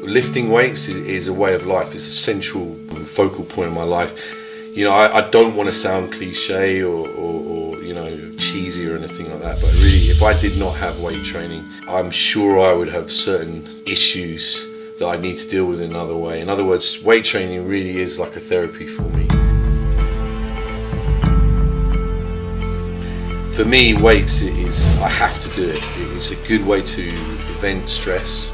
lifting weights is a way of life. It's a central focal point of my life. You know, I don't want to sound cliche or you know, cheesy or anything like that, but really, if I did not have weight training, I'm sure I would have certain issues that I need to deal with in another way. In other words, weight training really is like a therapy for me. For me, weights is, I have to do it. It's a good way to prevent stress.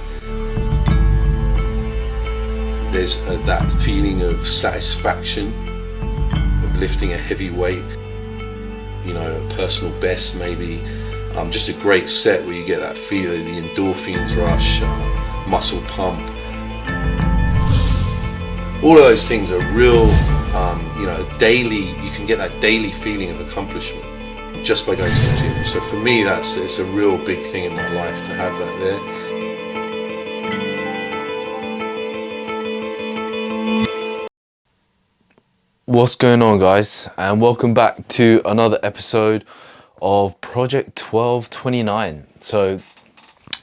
There's that feeling of satisfaction of lifting a heavy weight, you know, a personal best maybe. Just a great set where you get that feeling, the endorphins rush, muscle pump. All of those things are real, you know, daily, you can get that daily feeling of accomplishment just by going to the gym. So for me, it's a real big thing in my life to have that there. What's going on, guys, and welcome back to another episode of Project 1229. So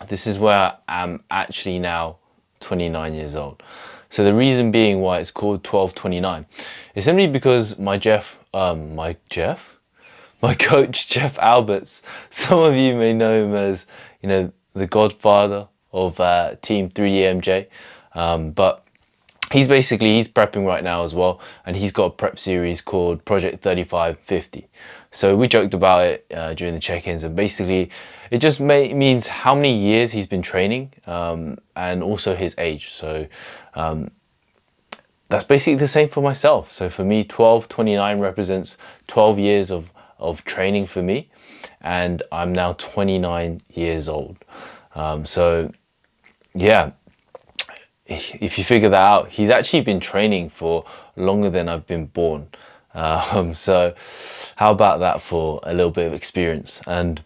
this is where I'm actually now 29 years old. So the reason being why it's called 1229 is simply because my coach Jeff Alberts, some of you may know him as, you know, the godfather of Team 3DMJ, but he's prepping right now as well, and he's got a prep series called Project 3550. So we joked about it during the check-ins, and basically it just means how many years he's been training, and also his age. So that's basically the same for myself. So for me, 1229 represents 12 years of training for me, and I'm now 29 years old. So yeah, if you figure that out, he's actually been training for longer than I've been born. So how about that for a little bit of experience? And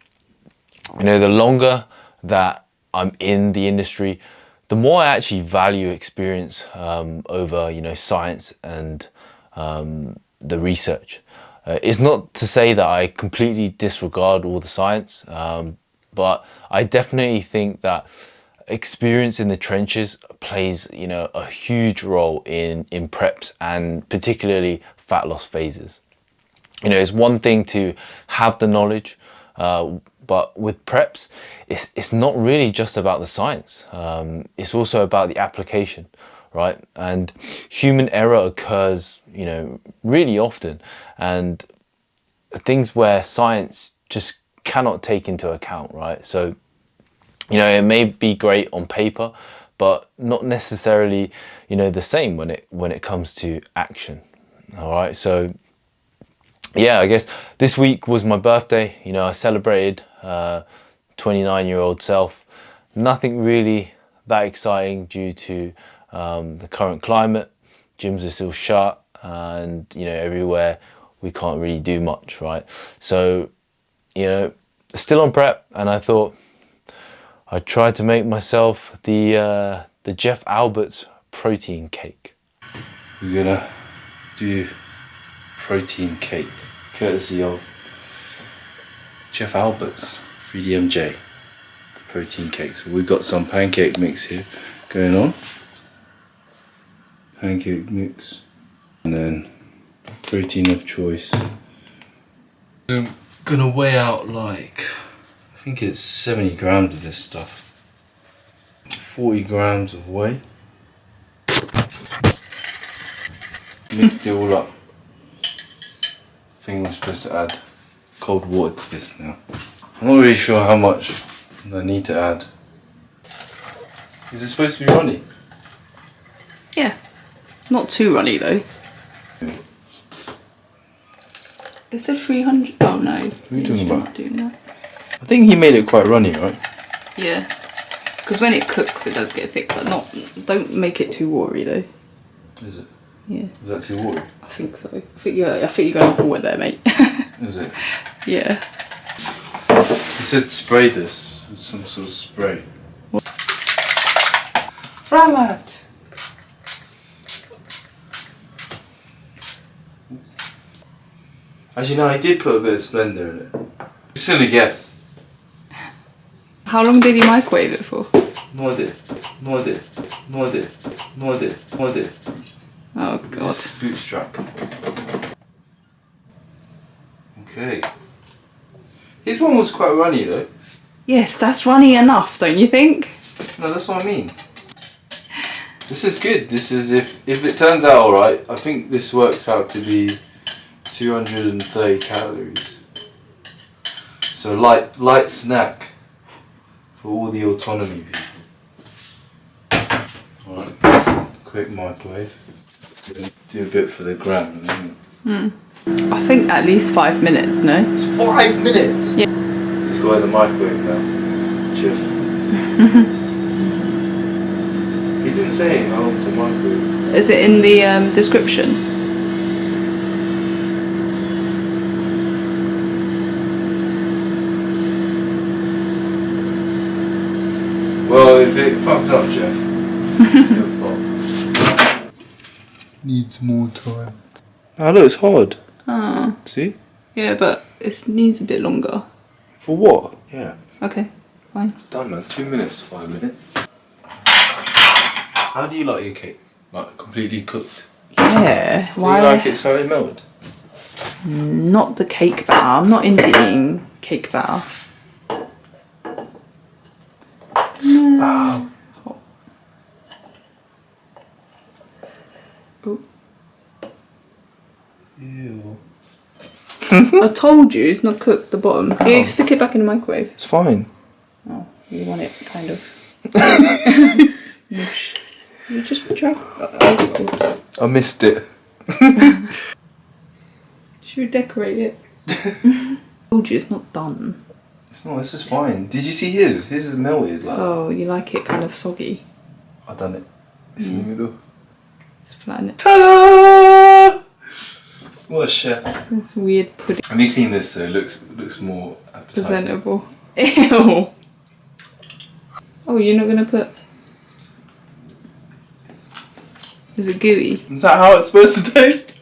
you know, the longer that I'm in the industry, the more I actually value experience over, you know, science and the research. It's not to say that I completely disregard all the science, but I definitely think that experience in the trenches plays, you know, a huge role in preps, and particularly fat loss phases. You know, it's one thing to have the knowledge, but with preps, it's not really just about the science. It's also about the application, right? And human error occurs, you know, really often, and things where science just cannot take into account, right? So, you know, it may be great on paper, but not necessarily, you know, the same when it comes to action. All right, so yeah, I guess this week was my birthday. You know, I celebrated 29-year-old self. Nothing really that exciting due to the current climate. Gyms are still shut, and you know, everywhere we can't really do much, right? So, you know, still on prep, and I thought I tried to make myself the Jeff Alberts protein cake. We're gonna do protein cake, courtesy of Jeff Alberts 3DMJ, the protein cake. So we've got some pancake mix here going on. Pancake mix, and then protein of choice. I'm gonna weigh out like, I think it's 70 grams of this stuff. 40 grams of whey. Mixed it all up. I think we're supposed to add cold water to this now. I'm not really sure how much I need to add. Is it supposed to be runny? Yeah. Not too runny though. They said 300. Oh no. What are you talking about? Doing that. I think he made it quite runny, right? Yeah. Because when it cooks, it does get thick, but don't make it too watery though. Is it? Yeah. Is that too watery? I think so. I think you're going forward there, mate. Is it? Yeah. He said spray this with some sort of spray. Ramat! Actually, no, I did put a bit of Splendor in it. Silly guess. How long did you microwave it for? No idea. Node. Oh god. Bootstrap. Okay. His one was quite runny though. Yes, that's runny enough, don't you think? No, that's what I mean. This is good. This is if it turns out alright, I think this works out to be 230 calories. So light snack for all the autonomy people. Alright, quick microwave. Do a bit for the gram. I think at least 5 minutes, no? It's 5 minutes? Yeah. Let's go in the microwave now. Chef. He didn't say how long to microwave. Is it in the description? Well, if it fucks up, Jeff, it's your fault. Needs more time. Oh, look, it's hard. Oh. See? Yeah, but it needs a bit longer. For what? Yeah. Okay, fine. It's done, man. 2 minutes, 5 minutes. How do you like your cake? Like, completely cooked? Yeah, Do you like it so it melted? Not the cake batter. I'm not into eating cake batter. Oh. Oh. Ew. I told you it's not cooked, the bottom. You stick it back in the microwave. It's fine. Oh, you want it kind of... mush. You just try... oops. I missed it. Should we decorate it? Told you it's not done. It's not, this is fine. Did you see his? His is melted. Like. Oh, you like it kind of soggy. I've done it. It's in the middle. Just flatten it. Ta-da! What a chef. It's weird pudding. Let me clean this so it looks more appetizing. Presentable. Ew! Oh, you're not gonna put... Is it gooey? Is that how it's supposed to taste?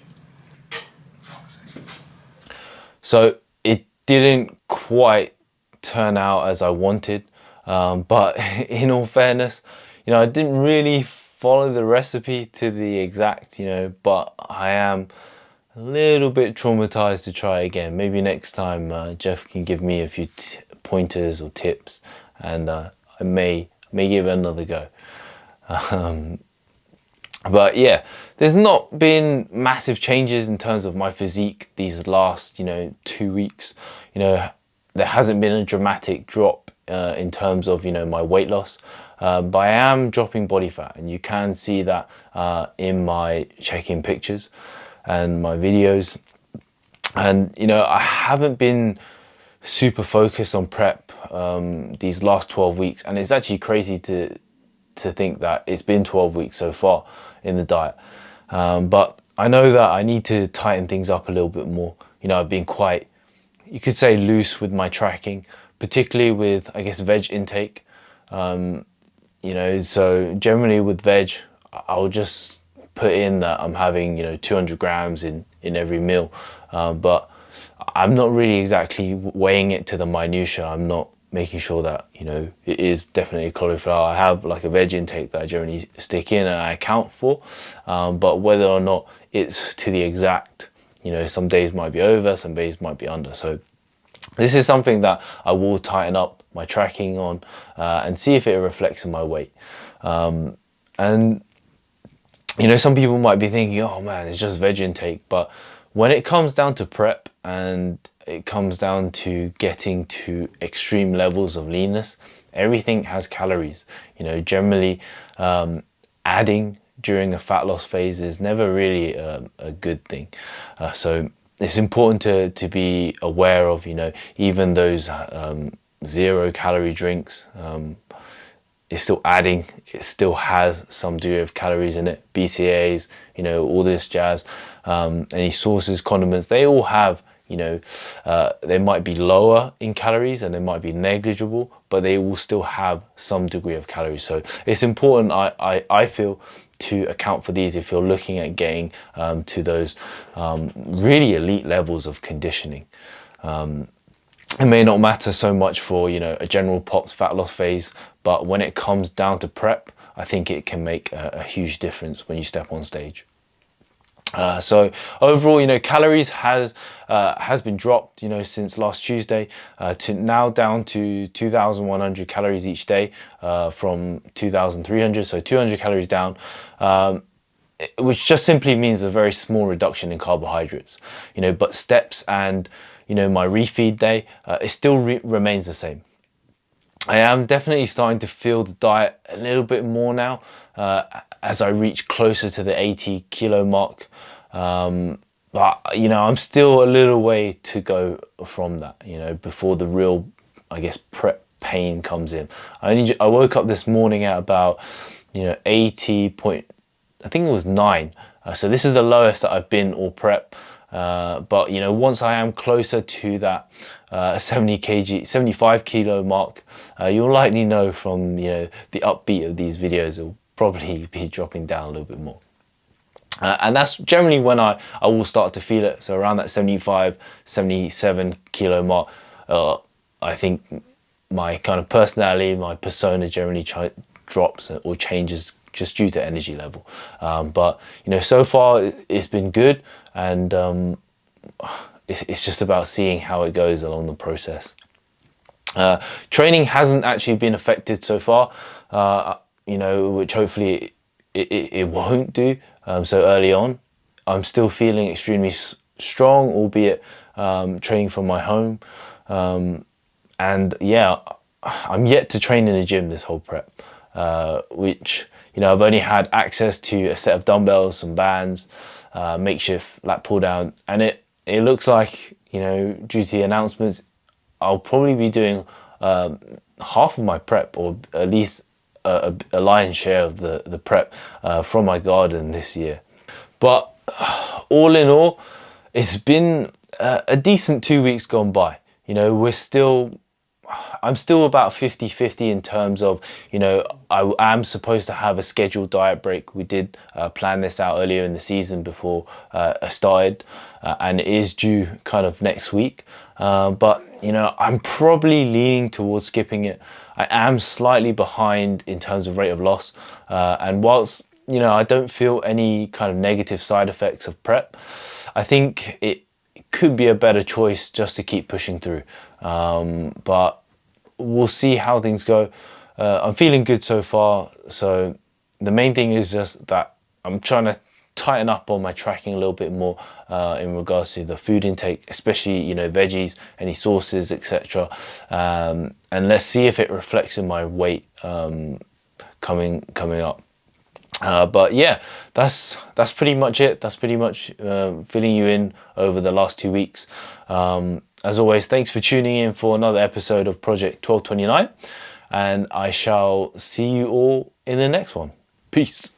So it didn't quite turn out as I wanted, but in all fairness, you know, I didn't really follow the recipe to the exact, you know, but I am a little bit traumatized to try again. Maybe next time Jeff can give me a few pointers or tips, and I may give it another go. But yeah, there's not been massive changes in terms of my physique these last, you know, 2 weeks. You know, there hasn't been a dramatic drop in terms of, you know, my weight loss, but I am dropping body fat, and you can see that in my check-in pictures and my videos. And you know, I haven't been super focused on prep these last 12 weeks, and it's actually crazy to think that it's been 12 weeks so far in the diet, but I know that I need to tighten things up a little bit more. You know, I've been quite, you could say, loose with my tracking, particularly with, I guess, veg intake. You know, so generally with veg, I'll just put in that I'm having, you know, 200 grams in every meal, but I'm not really exactly weighing it to the minutia. I'm not making sure that, you know, it is definitely cauliflower. I have like a veg intake that I generally stick in and I account for, but whether or not it's to the exact, you know, some days might be over, some days might be under. So this is something that I will tighten up my tracking on and see if it reflects in my weight. And you know, some people might be thinking, oh man, it's just veg intake, but when it comes down to prep and it comes down to getting to extreme levels of leanness, everything has calories. You know, generally adding during a fat loss phase is never really a good thing. So it's important to be aware of, you know, even those 0 calorie drinks, it's still adding, it still has some degree of calories in it. BCAAs, you know, all this jazz, any sauces, condiments, they all have, you know, they might be lower in calories and they might be negligible, but they will still have some degree of calories. So it's important, I feel, to account for these if you're looking at getting to those really elite levels of conditioning. It may not matter so much for, you know, a general pops fat loss phase, but when it comes down to prep, I think it can make a huge difference when you step on stage. So overall, you know, calories has been dropped, you know, since last Tuesday, to now down to 2,100 calories each day, from 2,300, so 200 calories down, which just simply means a very small reduction in carbohydrates, you know, but steps and, you know, my refeed day, it still remains the same. I am definitely starting to feel the diet a little bit more now, as I reach closer to the 80 kilo mark. But, you know, I'm still a little way to go from that, you know, before the real, I guess, prep pain comes in. I woke up this morning at about, you know, 80 point, I think it was 9. So this is the lowest that I've been all prep. But, you know, once I am closer to that 75 kilo mark, you'll likely know from, you know, the upbeat of these videos, it'll probably be dropping down a little bit more. And that's generally when I will start to feel it. So around that 75, 77 kilo mark, I think my kind of personality, my persona generally drops or changes just due to energy level. But, you know, so far it's been good, and it's just about seeing how it goes along the process. Training hasn't actually been affected so far, you know, which hopefully it won't do. So early on, I'm still feeling extremely strong, albeit training from my home. And yeah, I'm yet to train in a gym this whole prep, which, you know, I've only had access to a set of dumbbells, some bands, makeshift lat pull down, and it looks like, you know, due to the announcements, I'll probably be doing half of my prep, or at least a lion's share of the prep from my garden this year. But all in all, it's been a decent 2 weeks gone by. You know, I'm still about 50-50 in terms of, you know, I am supposed to have a scheduled diet break. We did plan this out earlier in the season before I started, and it is due kind of next week. But, you know, I'm probably leaning towards skipping it. I am slightly behind in terms of rate of loss. And whilst, you know, I don't feel any kind of negative side effects of prep, I think it could be a better choice just to keep pushing through. But we'll see how things go. I'm feeling good so far. So the main thing is just that I'm trying to tighten up on my tracking a little bit more in regards to the food intake, especially, you know, veggies, any sauces, etc. And let's see if it reflects in my weight coming up. But yeah, that's pretty much it. That's pretty much filling you in over the last 2 weeks. As always, thanks for tuning in for another episode of Project 1229, and I shall see you all in the next one. Peace.